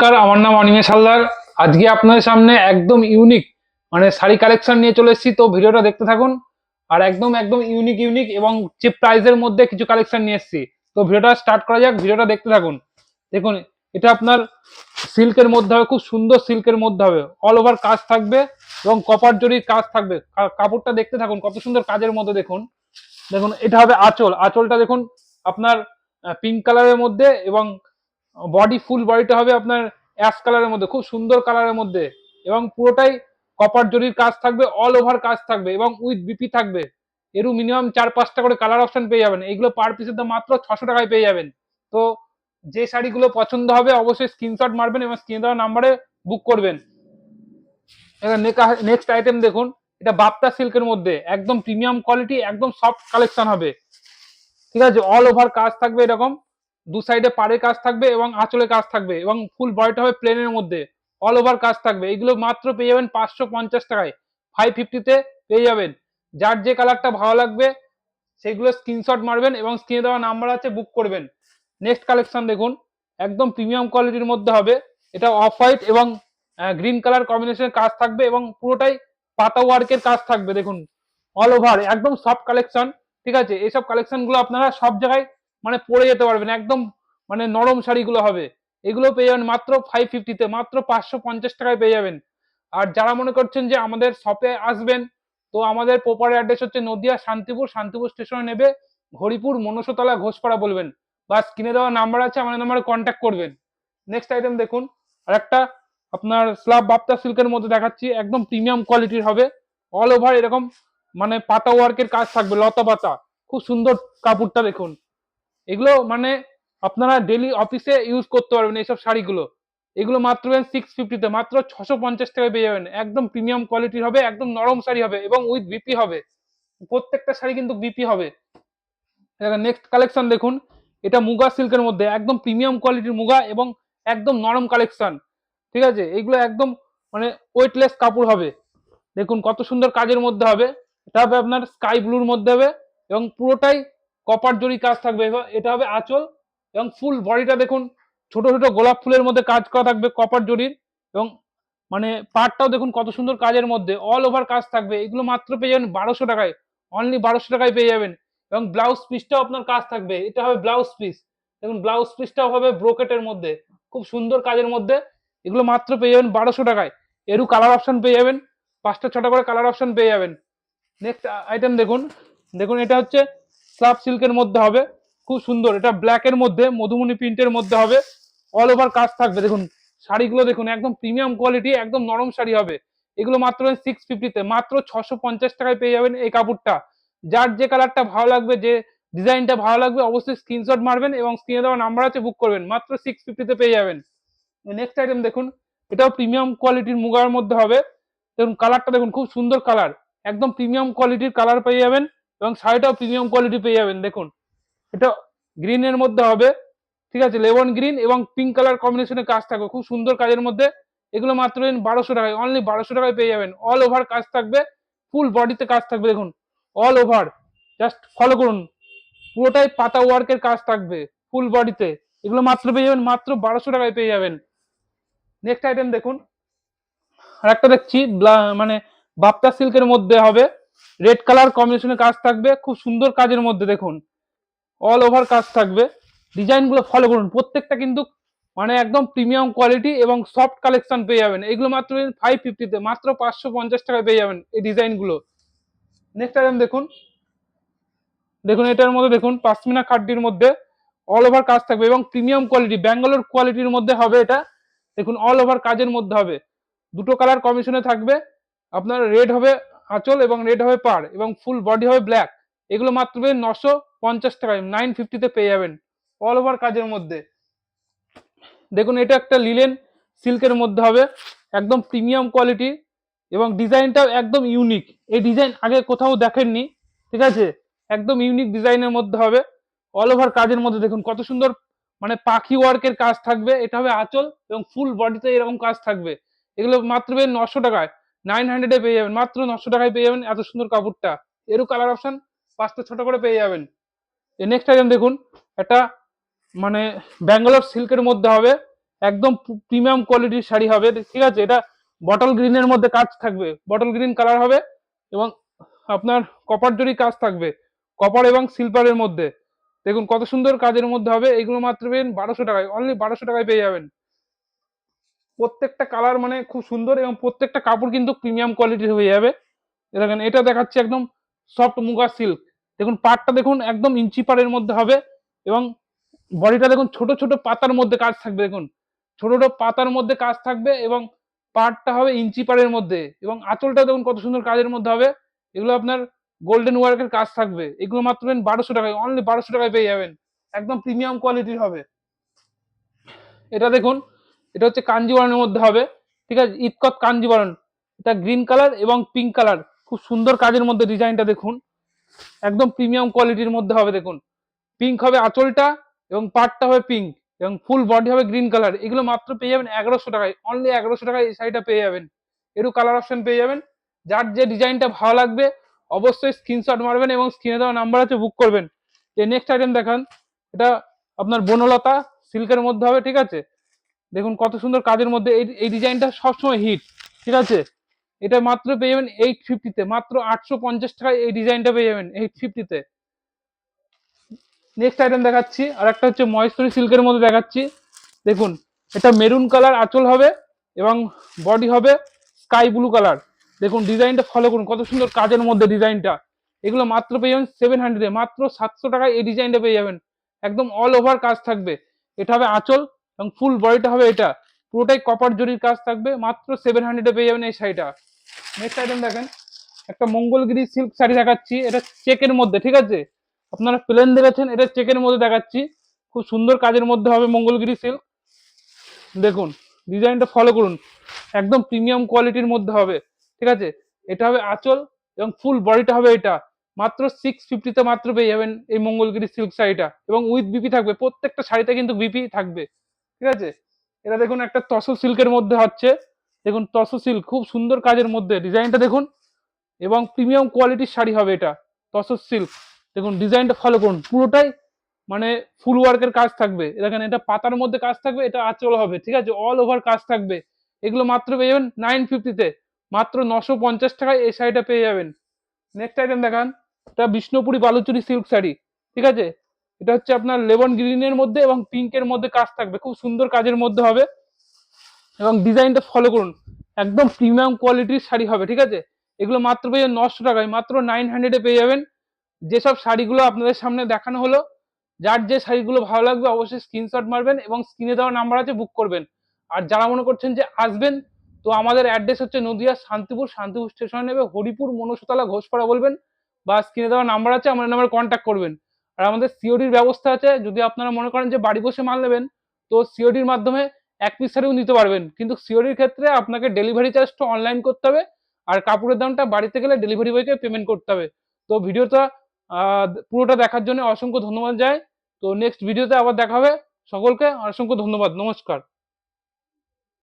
নমস্কার, আমার নাম অনিমেষ হালদার। আজকে আপনাদের সামনে একদম ইউনিক শাড়ি কালেকশন নিয়ে চলে এসেছি। তো ভিডিওটা দেখতে থাকুন। আর একদম একদম ইউনিক ইউনিক এবং চিপ প্রাইসের মধ্যে কিছু কালেকশন নিয়ে এসেছি। তো ভিডিওটা স্টার্ট করা যাক, ভিডিওটা দেখতে থাকুন। দেখুন, এটা আপনার সিল্কের মধ্যে হবে, খুব সুন্দর সিল্কের মধ্যে হবে, অল ওভার কাজ থাকবে এবং কপার জরির কাজ থাকবে। কাপড়টা দেখতে থাকুন, কত সুন্দর কাজের মধ্যে। দেখুন দেখুন এটা হবে আঁচল। আঁচলটা দেখুন আপনার পিঙ্ক কালারের মধ্যে, এবং বডি ফুল বডিটা হবে আপনার অ্যাশ কালারের মধ্যে, খুব সুন্দর কালারের মধ্যে, এবং পুরোটাই কপার জরির কাজ থাকবে, অল ওভার কাজ থাকবে এবং উইথ বিপি থাকবে। এরও মিনিমাম 4-5টা করে কালার অপশন পেয়ে যাবেন। এগুলো পার পিসের দাম মাত্র 600 টাকায় পেয়ে যাবেন। তো যে শাড়িগুলো পছন্দ হবে অবশ্যই স্ক্রিনশট মারবেন এবং স্ক্রিনে দেওয়া নাম্বারে বুক করবেন। নেক্সট আইটেম দেখুন, এটা বাপ্তা সিল্কের মধ্যে একদম প্রিমিয়াম কোয়ালিটি, একদম সফট কালেকশন হবে। ঠিক আছে, অল ওভার কাজ থাকবে এরকম, দু সাইডে পাড়ে কাজ থাকবে এবং আঁচলে কাজ থাকবে, এবং ফুল বডিটা হবে প্লেনের মধ্যে, অল ওভার কাজ থাকবে। এগুলো মাত্র পেয়ে যাবেন 550 টাকায়, 550-তে পেয়ে যাবেন। যার যে কালারটা ভালো লাগবে সেগুলো স্ক্রিনশট মারবেন এবং স্ক্রিনে দেওয়া নাম্বার আছে, বুক করবেন। নেক্সট কালেকশন দেখুন, একদম প্রিমিয়াম কোয়ালিটির মধ্যে হবে। এটা অফ হোয়াইট এবং গ্রিন কালার কম্বিনেশনের কাজ থাকবে এবং পুরোটাই পাতা ওয়ার্কের কাজ থাকবে। দেখুন অল ওভার একদম সফট কালেকশন। ঠিক আছে, এইসব কালেকশন গুলো আপনারা সব জায়গায় পরে যেতে পারবেন, একদম নরম শাড়িগুলো হবে। এগুলো পেয়ে যাবেন মাত্র 550-তে, মাত্র 550 টাকায় পেয়ে যাবেন। আর যারা মনে করছেন যে আমাদের শপে আসবেন, তো আমাদের প্রপার অ্যাড্রেস হচ্ছে নদিয়া শান্তিপুর, শান্তিপুর স্টেশনে নেবে হরিপুর মনসতলা ঘোষপাড়া বলবেন, বা স্ক্রিনে দেওয়া নাম্বার আছে, আমাদের নাম্বারে কন্ট্যাক্ট করবেন। নেক্সট আইটেম দেখুন, আর একটা আপনার স্ল্যাব বাপ্তা সিল্কের মধ্যে দেখাচ্ছি, একদম প্রিমিয়াম কোয়ালিটির হবে, অল ওভার এরকম পাতা ওয়ার্কের কাজ থাকবে, লতা পাতা, খুব সুন্দর কাপড়টা দেখুন। এগুলো আপনারা ডেলি অফিসে ইউজ করতে পারবেন এইসব শাড়িগুলো। এগুলো মাত্র 650-তে, মাত্র 650 টাকায় পেয়ে যাবেন। একদম প্রিমিয়াম কোয়ালিটির হবে, একদম নরম শাড়ি হবে এবং উইথ বিপি হবে। প্রত্যেকটা শাড়ি কিন্তু বিপি হবে। নেক্সট কালেকশন দেখুন, এটা মুগা সিল্কের মধ্যে একদম প্রিমিয়াম কোয়ালিটির মুগা এবং একদম নরম কালেকশন। ঠিক আছে, এগুলো একদম ওয়েটলেস কাপড় হবে। দেখুন কত সুন্দর কাজের মধ্যে হবে। এটা হবে আপনার স্কাই ব্লুর মধ্যে হবে এবং পুরোটাই কপার জরি কাজ থাকবে। এটা হবে আঁচল, এবং ফুল বডিটা দেখুন ছোট ছোট গোলাপ ফুলের মধ্যে কাজ করা থাকবে কপার জরির, এবং পাড়টাও দেখুন কত সুন্দর কাজের মধ্যে, অল ওভার কাজ থাকবে। এগুলো মাত্র পেয়ে যাবেন 1200 টাকায়, অনলি 1200 টাকায় পেয়ে যাবেন। এবং ব্লাউজ পিসটাও আপনার কাজ থাকবে, এটা হবে ব্লাউজ পিস। দেখুন ব্লাউজ পিসটাও হবে ব্রোকেটের মধ্যে, খুব সুন্দর কাজের মধ্যে। এগুলো মাত্র পেয়ে যাবেন 1200 টাকায়। এরও কালার অপশন পেয়ে যাবেন, 5টা 6টা করে কালার অপশন পেয়ে যাবেন। নেক্সট আইটেম দেখুন, দেখুন এটা হচ্ছে স্লাব সিল্কের মধ্যে হবে, খুব সুন্দর। এটা ব্ল্যাক এর মধ্যে মধুমণি প্রিন্টের মধ্যে হবে, অল ওভার কাজ থাকবে। দেখুন শাড়িগুলো দেখুন, একদম প্রিমিয়াম কোয়ালিটি, একদম নরম শাড়ি হবে। এগুলো মাত্র 650-তে, মাত্র 650 টাকায় পেয়ে যাবেন এই কাপড়টা। যার যে কালারটা ভালো লাগবে, যে ডিজাইনটা ভালো লাগবে, অবশ্যই স্ক্রিনশট মারবেন এবং স্ক্রিনে দেওয়া নাম্বার আছে, বুক করবেন। মাত্র 650-তে পেয়ে যাবেন। নেক্সট আইটেম দেখুন, এটাও প্রিমিয়াম কোয়ালিটির মুগার মধ্যে হবে। দেখুন কালারটা দেখুন, খুব সুন্দর কালার, একদম প্রিমিয়াম কোয়ালিটির কালার পেয়ে যাবেন, এবং শাড়িটাও প্রিমিয়াম কোয়ালিটি পেয়ে যাবেন। দেখুন এটা গ্রিনের মধ্যে হবে। ঠিক আছে, লেমন গ্রিন এবং পিঙ্ক কালার কম্বিনেশনে কাজ থাকবে, খুব সুন্দর কাজের মধ্যে। এগুলো মাত্র 1200 টাকায়, অনলি 1200 টাকায় পেয়ে যাবেন। অল ওভার কাজ থাকবে, ফুল বডিতে কাজ থাকবে। দেখুন অল ওভার, জাস্ট ফলো করুন, পুরোটাই পাতা ওয়ার্কের কাজ থাকবে ফুল বডিতে। এগুলো মাত্র পেয়ে যাবেন, মাত্র 1200 টাকায় পেয়ে যাবেন। নেক্সট আইটেম দেখুন, আর একটা দেখছি বাপ্তা সিল্কের মধ্যে হবে, রেড কালার কম্বিনেশনে কাজ থাকবে, খুব সুন্দর কাজের মধ্যে। দেখুন অল ওভার কাজ থাকবে, ডিজাইন গুলো ফলো করুন, প্রত্যেকটা কিন্তু একদম প্রিমিয়াম কোয়ালিটি এবং সফট কালেকশন পেয়ে যাবেন। এগুলো মাত্র 550-তে, মাত্র 550 টাকায় পেয়ে যাবেন এই ডিজাইন গুলো। নেক্সট আইটেম দেখুন, দেখুন এটার মধ্যে দেখুন পাশমিনা খাড্ডির মধ্যে অল ওভার কাজ থাকবে এবং প্রিমিয়াম কোয়ালিটি, ব্যাঙ্গালোর কোয়ালিটির মধ্যে হবে এটা। দেখুন অল ওভার কাজের মধ্যে হবে, দুটো কালার কমিশনে থাকবে। আপনার রেড হবে আঁচল এবং রেড হবে পাড়, এবং ফুল বডি হবে ব্ল্যাক। এগুলো মাত্র 950 টাকায়, 950-তে পেয়ে যাবেন, অল ওভার কাজের মধ্যে। দেখুন এটা একটা লিলেন সিল্কের মধ্যে হবে, একদম প্রিমিয়াম কোয়ালিটি, এবং ডিজাইনটাও একদম ইউনিক। এই ডিজাইন আগে কোথাও দেখেননি। ঠিক আছে, একদম ইউনিক ডিজাইনের মধ্যে হবে, অল ওভার কাজের মধ্যে। দেখুন কত সুন্দর পাখি ওয়ার্কের কাজ থাকবে। এটা হবে আঁচল এবং ফুল বডিতে এরকম কাজ থাকবে। এগুলো মাত্র 900 টাকায়, 900-এ পেয়ে যাবেন, মাত্র 900 টাকায় পেয়ে যাবেন এত সুন্দর কাপড়টা। এরও কালার অপশন 5টা 6টা করে পেয়ে যাবেন। নেক্সট আইটেম দেখুন, একটা ব্যাঙ্গালোর সিল্কের মধ্যে হবে, একদম প্রিমিয়াম কোয়ালিটির শাড়ি হবে, ঠিক আছে। এটা বটল গ্রিনের মধ্যে কাজ থাকবে, বটল গ্রিন কালার হবে এবং আপনার কপার জরি কাজ থাকবে, কপার এবং সিলভারের মধ্যে। দেখুন কত সুন্দর কাজের মধ্যে হবে। এগুলো মাত্র পেয়ে 1200 টাকায়, অনলি 1200 টাকায় পেয়ে যাবেন। প্রত্যেকটা কালার মানে খুব সুন্দর এবং প্রত্যেকটা কাপড় কিন্তু প্রিমিয়াম কোয়ালিটির হয়ে যাবে। দেখেন এটা দেখাচ্ছে একদম সফট মুগা সিল্ক। দেখুন পাড়টা দেখুন একদম ইঞ্চি পাড়ের মধ্যে হবে এবং বডিটা দেখুন ছোট ছোট পাতার মধ্যে কাজ থাকবে। দেখুন ছোট ছোট পাতার মধ্যে কাজ থাকবে এবং পাড়টা হবে ইঞ্চি পাড়ের মধ্যে এবং আঁচলটা দেখুন কত সুন্দর কাজের মধ্যে হবে। এগুলো আপনার গোল্ডেন ওয়ার্কের কাজ থাকবে। এগুলো মাত্র 1200 টাকায়, অনলি 1200 টাকায় পেয়ে যাবেন। একদম প্রিমিয়াম কোয়ালিটির হবে। এটা দেখুন, এটা হচ্ছে কাঞ্জিবরণের মধ্যে হবে, ঠিক আছে, ইতকত কাঞ্জিবরণ। এটা গ্রিন কালার এবং পিঙ্ক কালার, খুব সুন্দর কাজের মধ্যে ডিজাইনটা দেখুন, একদম প্রিমিয়াম কোয়ালিটির মধ্যে হবে। দেখুন পিঙ্ক হবে আঁচলটা এবং পাড়টা হবে পিঙ্ক এবং ফুল বডি হবে গ্রিন কালার। এগুলো মাত্র পেয়ে যাবেন 1100 টাকায়, অনলি 1100 টাকায় এই শাড়িটা পেয়ে যাবেন। এরও কালার অপশন পেয়ে যাবেন। যার যে ডিজাইনটা ভালো লাগবে অবশ্যই স্ক্রিনশট মারবেন এবং স্ক্রিনে দেওয়া নাম্বার আছে বুক করবেন। যে নেক্সট আইটেম দেখান, এটা আপনার বনলতা সিল্কের মধ্যে হবে, ঠিক আছে। দেখুন কত সুন্দর কাজের মধ্যে, এই ডিজাইনটা সবসময় হিট, ঠিক আছে। এটা মাত্র পেয়ে যাবেন 850-তে, মাত্র 850 টাকায় এই ডিজাইনটা পেয়ে যাবেন 850-তে। নেক্সট আইটেম দেখাচ্ছি, আর একটা হচ্ছে মহেশ্বরী সিল্কের মধ্যে দেখাচ্ছি। দেখুন এটা মেরুন কালার আঁচল হবে এবং বডি হবে স্কাই ব্লু কালার। দেখুন ডিজাইনটা ফলো করুন, কত সুন্দর কাজের মধ্যে ডিজাইনটা। এগুলো মাত্র পেয়ে যাবেন 700-এ, মাত্র 700 টাকায় এই ডিজাইনটা পেয়ে যাবেন। একদম অল ওভার কাজ থাকবে। এটা হবে আঁচল এবং ফুল বডিটা হবে এটা, পুরোটাই কপার জরির কাজ থাকবে। মাত্র 700-এ পেয়ে যাবেন এই শাড়িটা। নেক্সট আইটেম দেখেন, একটা মঙ্গলগিরি সিল্ক শাড়ি দেখাচ্ছি। এটা চেকের মধ্যে, ঠিক আছে। আপনারা প্লেন দেখেছেন, এটা চেকের মধ্যে দেখাচ্ছি। খুব সুন্দর কাজের মধ্যে হবে মঙ্গলগিরি সিল্ক। দেখুন ডিজাইনটা ফলো করুন, একদম প্রিমিয়াম কোয়ালিটির মধ্যে হবে, ঠিক আছে। এটা হবে আঁচল এবং ফুল বডিটা হবে এটা। মাত্র 650-তে মাত্র পেয়ে যাবেন এই মঙ্গলগিরি সিল্ক শাড়িটা এবং উইথ বিপি থাকবে। প্রত্যেকটা শাড়িতে কিন্তু বিপি থাকবে, ঠিক আছে। এটা দেখুন একটা তসর সিল্কের মধ্যে হচ্ছে। দেখুন তসর সিল্ক খুব সুন্দর কাজের মধ্যে, ডিজাইনটা দেখুন এবং প্রিমিয়াম কোয়ালিটির শাড়ি হবে এটা, তসর সিল্ক। দেখুন ডিজাইনটা ফলো করুন, পুরোটাই মানে ফুল ওয়ার্কের কাজ থাকবে। দেখেন এটা পাতার মধ্যে কাজ থাকবে, এটা আঁচল হবে, ঠিক আছে, অল ওভার কাজ থাকবে। এগুলো মাত্র পেয়ে যাবেন 950-তে, মাত্র 950 টাকায় এই শাড়িটা পেয়ে যাবেন। নেক্সট আইটেম দেখান, এটা বিষ্ণুপুরি বালুচুরি সিল্ক শাড়ি, ঠিক আছে। এটা হচ্ছে আপনার লেমন গ্রিনের মধ্যে এবং পিঙ্কের মধ্যে কাজ থাকবে, খুব সুন্দর কাজের মধ্যে হবে এবং ডিজাইনটা ফলো করুন, একদম প্রিমিয়াম কোয়ালিটির শাড়ি হবে, ঠিক আছে। এগুলো মাত্র পেয়ে যাবেন 900 টাকায়, মাত্র 900-এ পেয়ে যাবেন। যেসব শাড়িগুলো আপনাদের সামনে দেখানো হলো, যার যে শাড়িগুলো ভালো লাগবে অবশ্যই স্ক্রিনশট মারবেন এবং স্ক্রিনে দেওয়া নাম্বার আছে বুক করবেন। আর যারা মনে করছেন যে আসবেন, তো আমাদের অ্যাড্রেস হচ্ছে নদিয়া শান্তিপুর, শান্তিপুর স্টেশনে নেবে হরিপুর মনসুতলা ঘোষপাড়া বলবেন বা স্ক্রিনে দেওয়া নাম্বার আছে আমাদের নাম্বারে কন্ট্যাক্ট করবেন। আর আমাদের সিওডির ব্যবস্থা আছে, যদি আপনারা মনে করেন যে বাড়ি বসে মাল নেবেন তো সিওডির মাধ্যমে এক পিস শাড়িও নিতে পারবেন, কিন্তু সিওডির ক্ষেত্রে আপনাকে ডেলিভারি চার্জটা অনলাইন করতে হবে আর কাপড়ের দামটা বাড়িতে গেলে ডেলিভারি বয়কে পেমেন্ট করতে হবে। তো ভিডিওটা পুরোটা দেখার জন্য অসংখ্য ধন্যবাদ যায়। তো নেক্সট ভিডিওতে আবার দেখা হবে। সকলকে অসংখ্য ধন্যবাদ, নমস্কার।